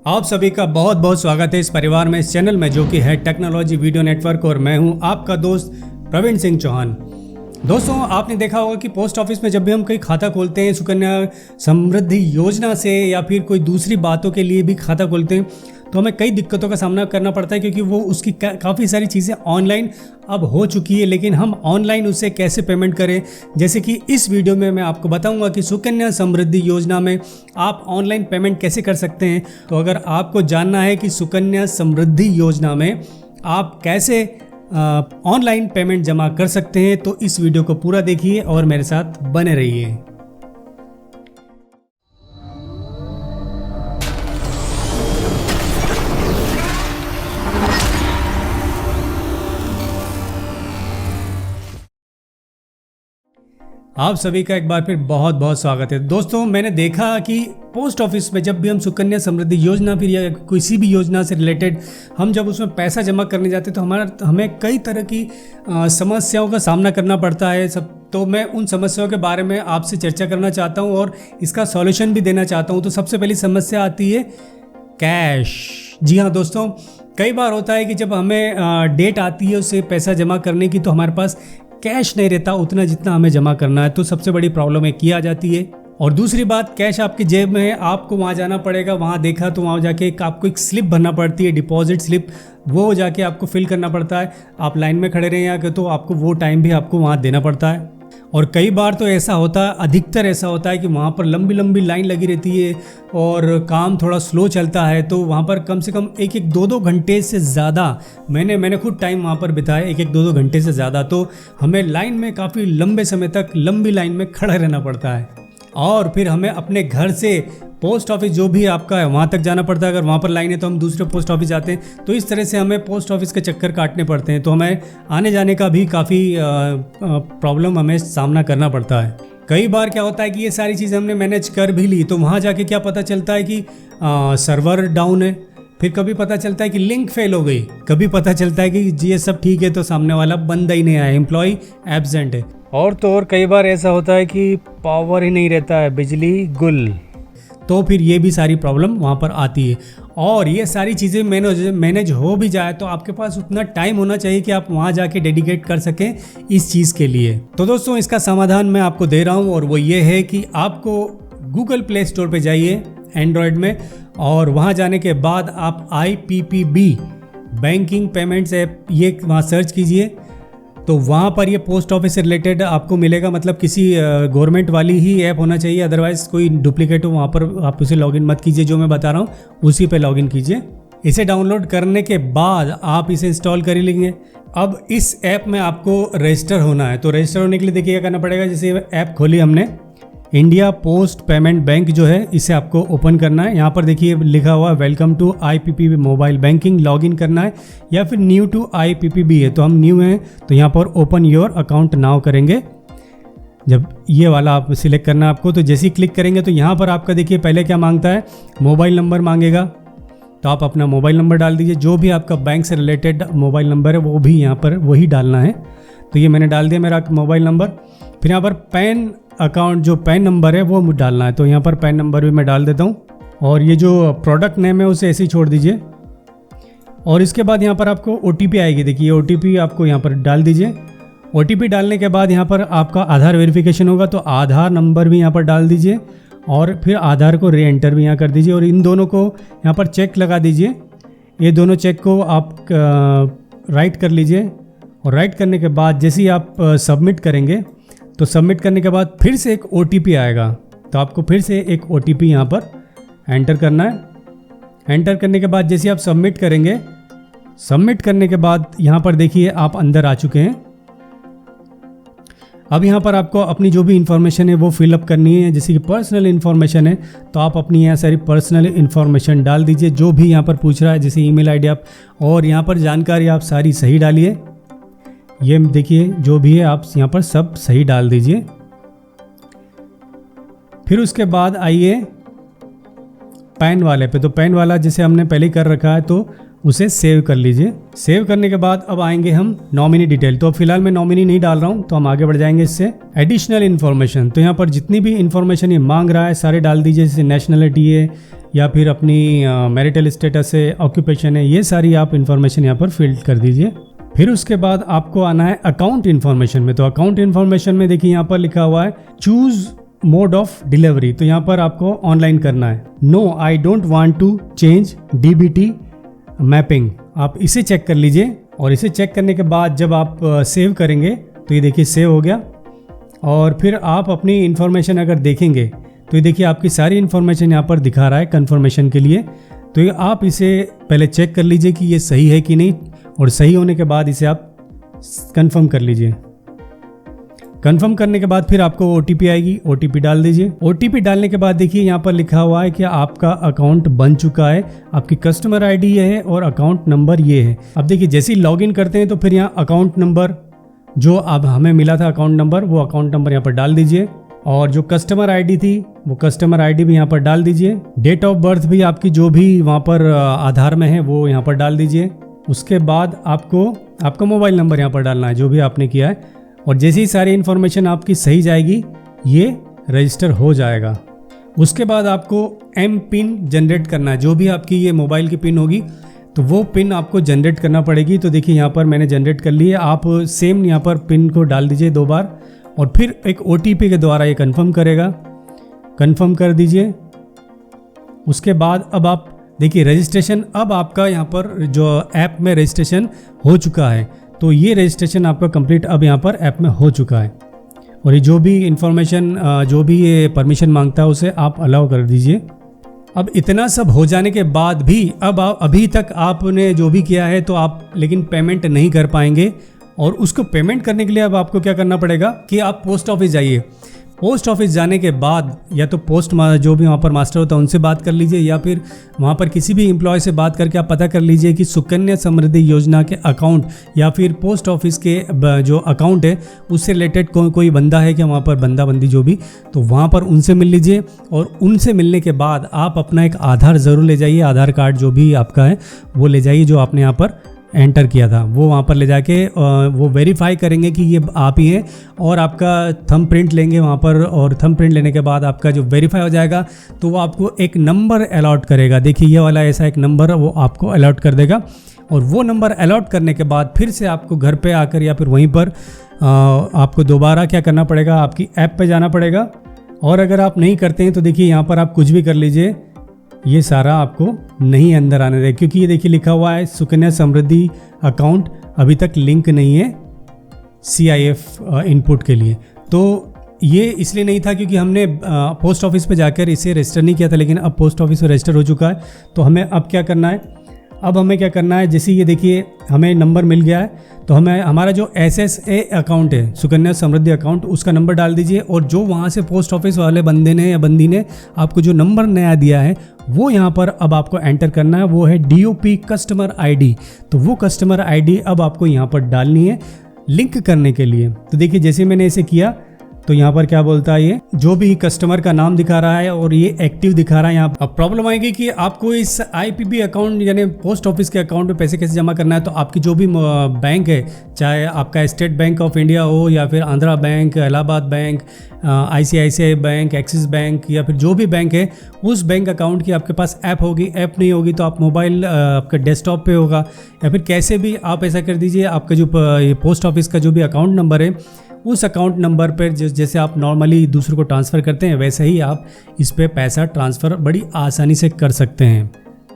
आप सभी का बहुत बहुत स्वागत है इस परिवार में, इस चैनल में, जो कि है टेक्नोलॉजी वीडियो नेटवर्क। और मैं हूं आपका दोस्त प्रवीण सिंह चौहान। दोस्तों, आपने देखा होगा कि पोस्ट ऑफिस में जब भी हम कोई खाता खोलते हैं, सुकन्या समृद्धि योजना से या फिर कोई दूसरी बातों के लिए भी खाता खोलते हैं, तो हमें कई दिक्कतों का सामना करना पड़ता है, क्योंकि वो उसकी काफ़ी सारी चीज़ें ऑनलाइन अब हो चुकी है। लेकिन हम ऑनलाइन उससे कैसे पेमेंट करें, जैसे कि इस वीडियो में मैं आपको बताऊंगा कि सुकन्या समृद्धि योजना में आप ऑनलाइन पेमेंट कैसे कर सकते हैं। तो अगर आपको जानना है कि सुकन्या समृद्धि योजना में आप कैसे ऑनलाइन पेमेंट जमा कर सकते हैं, तो इस वीडियो को पूरा देखिए और मेरे साथ बने रहिए। आप सभी का एक बार फिर बहुत बहुत स्वागत है। दोस्तों, मैंने देखा कि पोस्ट ऑफिस में जब भी हम सुकन्या समृद्धि योजना फिर या किसी भी योजना से रिलेटेड हम जब उसमें पैसा जमा करने जाते हैं तो हमें कई तरह की समस्याओं का सामना करना पड़ता है। तो मैं उन समस्याओं के बारे में आपसे चर्चा करना चाहता हूं और इसका सॉल्यूशन भी देना चाहता हूं। तो सबसे पहली समस्या आती है कैश। जी हाँ दोस्तों, कई बार होता है कि जब हमें डेट आती है उससे पैसा जमा करने की, तो हमारे पास कैश नहीं रहता उतना जितना हमें जमा करना है। तो सबसे बड़ी प्रॉब्लम एक ये आ जाती है। और दूसरी बात, कैश आपकी जेब में है, आपको वहाँ जाना पड़ेगा। वहाँ देखा तो वहाँ जाके आपको एक स्लिप भरना पड़ती है, डिपॉजिट स्लिप, वो जाके आपको फिल करना पड़ता है। आप लाइन में खड़े रहें या तो आपको वो टाइम भी आपको वहाँ देना पड़ता है। और कई बार तो ऐसा होता है, अधिकतर ऐसा होता है कि वहाँ पर लंबी लंबी लाइन लगी रहती है और काम थोड़ा स्लो चलता है। तो वहाँ पर कम से कम एक दो दो घंटे से ज़्यादा मैंने खुद टाइम वहाँ पर बिताया, एक दो घंटे से ज़्यादा। तो हमें लाइन में काफ़ी लंबे समय तक लंबी लाइन में खड़ा रहना पड़ता है। और फिर हमें अपने घर से पोस्ट ऑफिस जो भी आपका है वहाँ तक जाना पड़ता है। अगर वहाँ पर लाइन है तो हम दूसरे पोस्ट ऑफिस जाते हैं। तो इस तरह से हमें पोस्ट ऑफिस के चक्कर काटने पड़ते हैं। तो हमें आने जाने का भी काफ़ी प्रॉब्लम हमें सामना करना पड़ता है। कई बार क्या होता है कि ये सारी चीज़ें हमने मैनेज कर भी ली, तो वहाँ जाके क्या पता चलता है कि सर्वर डाउन है। फिर कभी पता चलता है कि लिंक फेल हो गई, कभी पता चलता है कि ये सब ठीक है तो सामने वाला बंदा ही नहीं आया, एम्प्लॉय एब्सेंट है। और तो और कई बार ऐसा होता है कि पावर ही नहीं रहता है, बिजली गुल। तो फिर ये भी सारी प्रॉब्लम वहाँ पर आती है। और ये सारी चीज़ें मैनेज हो भी जाए तो आपके पास उतना टाइम होना चाहिए कि आप वहाँ जाके डेडिकेट कर सकें इस चीज़ के लिए। तो दोस्तों, इसका समाधान मैं आपको दे रहा हूँ और वो ये है कि आपको गूगल प्ले स्टोर पे जाइए एंड्रॉयड में, और वहाँ जाने के बाद आप IPPB बैंकिंग पेमेंट्स ऐप ये वहाँ सर्च कीजिए। तो वहाँ पर ये पोस्ट ऑफिस से रिलेटेड आपको मिलेगा, मतलब किसी गवर्नमेंट वाली ही ऐप होना चाहिए, अदरवाइज़ कोई डुप्लीकेट हो वहाँ पर आप उसे लॉगिन मत कीजिए। जो मैं बता रहा हूँ उसी पे लॉगिन कीजिए। इसे डाउनलोड करने के बाद आप इसे इंस्टॉल कर ही लेंगे। अब इस ऐप में आपको रजिस्टर होना है। तो रजिस्टर होने के लिए देखिए क्या करना पड़ेगा। जैसे ऐप खोली हमने, इंडिया पोस्ट पेमेंट बैंक जो है, इसे आपको ओपन करना है। यहाँ पर देखिए लिखा हुआ welcome to IPPB mobile banking, login करना है, या फिर न्यू टू IPPB है तो हम न्यू हैं, तो यहाँ पर ओपन योर अकाउंट नाउ करेंगे। जब ये वाला आप सिलेक्ट करना है आपको, तो जैसे ही क्लिक करेंगे तो यहाँ पर आपका देखिए पहले क्या मांगता है, मोबाइल नंबर मांगेगा। तो आप अपना मोबाइल नंबर डाल दीजिए, जो भी आपका बैंक से रिलेटेड मोबाइल नंबर है वो भी यहाँ पर वही डालना है। तो ये मैंने डाल दिया मेरा मोबाइल नंबर। फिर यहाँ पर पैन अकाउंट जो पैन नंबर है वो डालना है, तो यहाँ पर पैन नंबर भी मैं डाल देता हूँ। और ये जो प्रोडक्ट नेम है उसे ऐसे ही छोड़ दीजिए। और इसके बाद यहाँ पर आपको OTP आएगी, देखिए OTP आपको यहाँ पर डाल दीजिए। OTP डालने के बाद यहाँ पर आपका आधार वेरिफिकेशन होगा, तो आधार नंबर भी यहाँ पर डाल दीजिए और फिर आधार को री एंटर भी यहाँ कर दीजिए। और इन दोनों को यहाँ पर चेक लगा दीजिए। ये दोनों चेक को आप राइट कर लीजिए। और राइट करने के बाद जैसे ही आप सबमिट करेंगे, तो सबमिट करने के बाद फिर से एक OTP आएगा, तो आपको फिर से एक OTP यहाँ पर एंटर करना है। एंटर करने के बाद जैसे आप सबमिट करेंगे, सबमिट करने के बाद यहाँ पर देखिए आप अंदर आ चुके हैं। अब यहाँ पर आपको अपनी जो भी इन्फॉर्मेशन है वो फिलअप करनी है। जैसे कि पर्सनल इन्फॉर्मेशन है तो आप अपनी यहाँ सारी पर्सनल इन्फॉर्मेशन डाल दीजिए, जो भी यहाँ पर पूछ रहा है, जैसे ईमेल आईडी आप, और यहाँ पर जानकारी आप सारी सही डालिए। ये देखिए जो भी है आप यहाँ पर सब सही डाल दीजिए। फिर उसके बाद आइए पैन वाले पे। तो पैन वाला जैसे हमने पहले कर रखा है तो उसे सेव कर लीजिए। सेव करने के बाद अब आएंगे हम नॉमिनी डिटेल। तो अब फिलहाल मैं नॉमिनी नहीं डाल रहा हूँ, तो हम आगे बढ़ जाएंगे इससे। एडिशनल इन्फॉर्मेशन, तो यहाँ पर जितनी भी इन्फॉर्मेशन ये मांग रहा है सारे डाल दीजिए। जैसे नेशनलिटी है, या फिर अपनी मैरिटल स्टेटस है, ऑक्यूपेशन है, ये सारी आप इन्फॉर्मेशन यहाँ पर फिल कर दीजिए। फिर उसके बाद आपको आना है अकाउंट इन्फॉर्मेशन में। तो अकाउंट इन्फॉर्मेशन में देखिए यहाँ पर लिखा हुआ है चूज मोड ऑफ डिलीवरी। तो यहाँ पर आपको ऑनलाइन करना है। No I don't want to change DBT mapping, आप इसे चेक कर लीजिए। और इसे चेक करने के बाद जब आप सेव करेंगे तो ये देखिए सेव हो गया। और फिर आप अपनी इन्फॉर्मेशन अगर देखेंगे तो ये देखिए आपकी सारी इन्फॉर्मेशन यहाँ पर दिखा रहा है कन्फर्मेशन के लिए। तो ये आप इसे पहले चेक कर लीजिए कि ये सही है कि नहीं, और सही होने के बाद इसे आप कंफर्म कर लीजिए। कंफर्म करने के बाद फिर आपको OTP आएगी, OTP डाल दीजिए। OTP डालने के बाद देखिए यहाँ पर लिखा हुआ है कि आपका अकाउंट बन चुका है, आपकी कस्टमर आईडी ये है और अकाउंट नंबर ये है। अब देखिए जैसे ही लॉगिन करते हैं तो फिर यहाँ अकाउंट नंबर जो अब हमें मिला था अकाउंट नंबर, वो अकाउंट नंबर यहाँ पर डाल दीजिए। और जो कस्टमर आईडी थी वो कस्टमर आईडी भी यहाँ पर डाल दीजिए। डेट ऑफ बर्थ भी आपकी जो भी वहाँ पर आधार में है वो यहाँ पर डाल दीजिए। उसके बाद आपका मोबाइल नंबर यहाँ पर डालना है जो भी आपने किया है। और जैसे ही सारी इन्फॉर्मेशन आपकी सही जाएगी ये रजिस्टर हो जाएगा। उसके बाद आपको एम पिन जनरेट करना है, जो भी आपकी ये मोबाइल की पिन होगी तो वो पिन आपको जनरेट करना पड़ेगी। तो देखिए यहाँ पर मैंने जनरेट कर ली है। आप सेम यहाँ पर पिन को डाल दीजिए 2 बार और फिर एक OTP के द्वारा ये कंफर्म करेगा। कंफर्म कर दीजिए। उसके बाद अब आप देखिए रजिस्ट्रेशन अब आपका यहाँ पर जो ऐप में रजिस्ट्रेशन हो चुका है। तो ये रजिस्ट्रेशन आपका कंप्लीट अब यहाँ पर ऐप में हो चुका है। और ये जो भी इंफॉर्मेशन जो भी ये परमिशन मांगता है उसे आप अलाउ कर दीजिए। अब इतना सब हो जाने के बाद भी अब अभी तक आपने जो भी किया है तो आप लेकिन पेमेंट नहीं कर पाएंगे। और उसको पेमेंट करने के लिए अब आपको क्या करना पड़ेगा कि आप पोस्ट ऑफिस जाइए। पोस्ट ऑफिस जाने के बाद या तो पोस्ट जो भी वहाँ पर मास्टर होता है उनसे बात कर लीजिए, या फिर वहाँ पर किसी भी एम्प्लॉय से बात करके आप पता कर लीजिए कि सुकन्या समृद्धि योजना के अकाउंट या फिर पोस्ट ऑफिस के जो अकाउंट है उससे रिलेटेड कोई बंदा है क्या वहाँ पर, बंदा बंदी जो भी, तो वहाँ पर उनसे मिल लीजिए। और उनसे मिलने के बाद आप अपना एक आधार ज़रूर ले जाइए, आधार कार्ड जो भी आपका है वो ले जाइए जो आपने यहाँ पर एंटर किया था, वो वहाँ पर ले जाके वो वेरीफाई करेंगे कि ये आप ही हैं। और आपका थंब प्रिंट लेंगे वहाँ पर, और थंब प्रिंट लेने के बाद आपका जो वेरीफाई हो जाएगा तो वो आपको एक नंबर अलॉट करेगा। देखिए ये वाला ऐसा एक नंबर वो आपको अलॉट कर देगा। और वो नंबर अलॉट करने के बाद फिर से आपको घर पे आकर या फिर वहीं पर आपको दोबारा क्या करना पड़ेगा, आपकी ऐप पे जाना पड़ेगा। और अगर आप नहीं करते हैं तो देखिए यहाँ पर आप कुछ भी कर लीजिए, ये सारा आपको नहीं अंदर आने देगा, क्योंकि ये देखिए लिखा हुआ है सुकन्या समृद्धि अकाउंट अभी तक लिंक नहीं है CIF इनपुट के लिए। तो ये इसलिए नहीं था क्योंकि हमने पोस्ट ऑफिस पे जाकर इसे रजिस्टर नहीं किया था, लेकिन अब पोस्ट ऑफिस में रजिस्टर हो चुका है। तो हमें अब क्या करना है, अब हमें क्या करना है, जैसे ये देखिए हमें नंबर मिल गया है तो हमें हमारा जो SSA अकाउंट है सुकन्या समृद्धि अकाउंट उसका नंबर डाल दीजिए। और जो वहाँ से पोस्ट ऑफिस वाले बंदे ने या बंदी ने आपको जो नंबर नया दिया है वो यहाँ पर अब आपको एंटर करना है, वो है DOP कस्टमर ID। तो वो कस्टमर ID अब आपको यहाँ पर डालनी है लिंक करने के लिए। तो देखिए जैसे मैंने इसे किया तो यहाँ पर क्या बोलता है, ये जो भी कस्टमर का नाम दिखा रहा है और ये एक्टिव दिखा रहा है। यहाँ अब प्रॉब्लम आएगी कि आपको इस IPB अकाउंट यानी पोस्ट ऑफिस के अकाउंट में पैसे कैसे जमा करना है। तो आपकी जो भी बैंक है, चाहे आपका स्टेट बैंक ऑफ इंडिया हो या फिर Andhra bank, Allahabad bank, ICICI bank, axis bank या फिर जो भी बैंक है, उस बैंक अकाउंट की आपके पास ऐप होगी। ऐप नहीं होगी तो आप मोबाइल आपका डेस्कटॉप पे होगा, या फिर कैसे भी आप ऐसा कर दीजिए, आपका जो पोस्ट ऑफिस का जो भी अकाउंट नंबर है उस अकाउंट नंबर पर जैसे आप नॉर्मली दूसरों को ट्रांसफ़र करते हैं वैसे ही आप इस पर पैसा ट्रांसफ़र बड़ी आसानी से कर सकते हैं।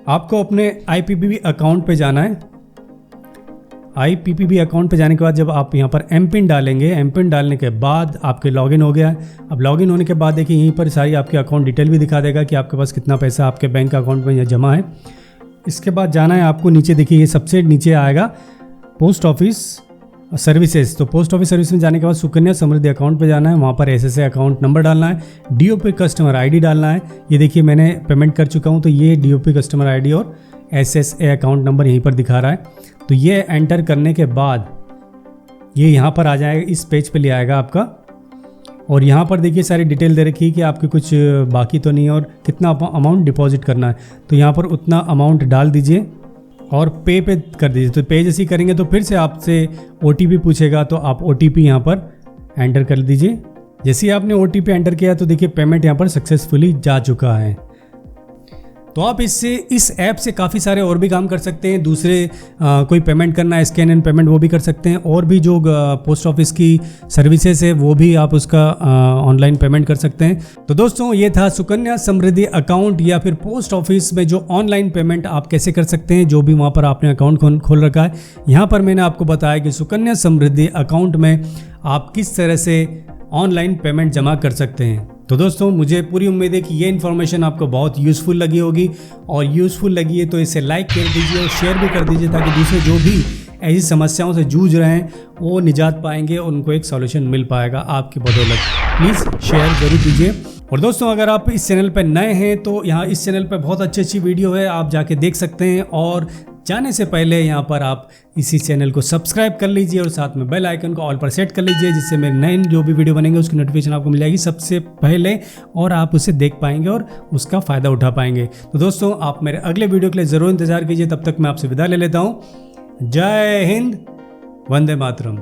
आपको अपने IPPB अकाउंट पे जाना है। IPPB अकाउंट पे जाने के बाद जब आप यहाँ पर एम पिन डालेंगे, एम पिन डालने के बाद आपके लॉगिन हो गया है। अब लॉगिन होने के बाद देखिए यहीं पर सारी आपके अकाउंट डिटेल भी दिखा देगा कि आपके पास कितना पैसा आपके बैंक अकाउंट में यहाँ जमा है। इसके बाद जाना है आपको नीचे, देखिए ये सबसे नीचे आएगा पोस्ट ऑफिस सर्विसेज। तो पोस्ट ऑफिस सर्विस में जाने के बाद सुकन्या समृद्धि अकाउंट पे जाना है, वहाँ पर SSA अकाउंट नंबर डालना है, DOP कस्टमर ID डालना है। ये देखिए मैंने पेमेंट कर चुका हूँ तो ये DOP कस्टमर ID और SSA अकाउंट नंबर यहीं पर दिखा रहा है। तो ये एंटर करने के बाद ये यहाँ पर आ जाएगा, इस पेज पे ले आएगा आपका। और यहाँ पर देखिए सारी डिटेल दे रखी है कि आपके कुछ बाकी तो नहीं है और कितना अमाउंट डिपॉजिट करना है। तो यहाँ पर उतना अमाउंट डाल दीजिए और पे कर दीजिए। तो पे जैसे ही करेंगे तो फिर से आपसे OTP पूछेगा, तो आप OTP यहाँ पर एंटर कर दीजिए। जैसे ही आपने OTP एंटर किया तो देखिए पेमेंट यहाँ पर सक्सेसफुली जा चुका है। तो आप इस ऐप से काफ़ी सारे और भी काम कर सकते हैं। दूसरे कोई पेमेंट करना है, स्कैन एंड पेमेंट, वो भी कर सकते हैं। और भी जो पोस्ट ऑफिस की सर्विसेज है वो भी आप उसका ऑनलाइन पेमेंट कर सकते हैं। तो दोस्तों ये था सुकन्या समृद्धि अकाउंट या फिर पोस्ट ऑफिस में जो ऑनलाइन पेमेंट आप कैसे कर सकते हैं, जो भी वहाँ पर आपने अकाउंट खोल रखा है। यहाँ पर मैंने आपको बताया कि सुकन्या समृद्धि अकाउंट में आप किस तरह से ऑनलाइन पेमेंट जमा कर सकते हैं। तो दोस्तों मुझे पूरी उम्मीद है कि ये इन्फॉर्मेशन आपको बहुत यूज़फुल लगी होगी, और यूज़फुल लगी है तो इसे लाइक कर दीजिए और शेयर भी कर दीजिए, ताकि दूसरे जो भी ऐसी समस्याओं से जूझ रहे हैं वो निजात पाएंगे और उनको एक सॉल्यूशन मिल पाएगा आपकी बदौलत। प्लीज़ शेयर ज़रूर कीजिए। और दोस्तों अगर आप इस चैनल पर नए हैं तो यहाँ इस चैनल पर बहुत अच्छी वीडियो है, आप जाके देख सकते हैं। और जाने से पहले यहाँ पर आप इसी चैनल को सब्सक्राइब कर लीजिए और साथ में बेल आइकन को ऑल पर सेट कर लीजिए, जिससे मेरे नए जो भी वीडियो बनेंगे उसकी नोटिफिकेशन आपको मिल जाएगी सबसे पहले, और आप उसे देख पाएंगे और उसका फ़ायदा उठा पाएंगे। तो दोस्तों आप मेरे अगले वीडियो के लिए ज़रूर इंतज़ार कीजिए। तब तक मैं आपसे विदा ले लेता हूँ। जय हिंद, वंदे मातरम।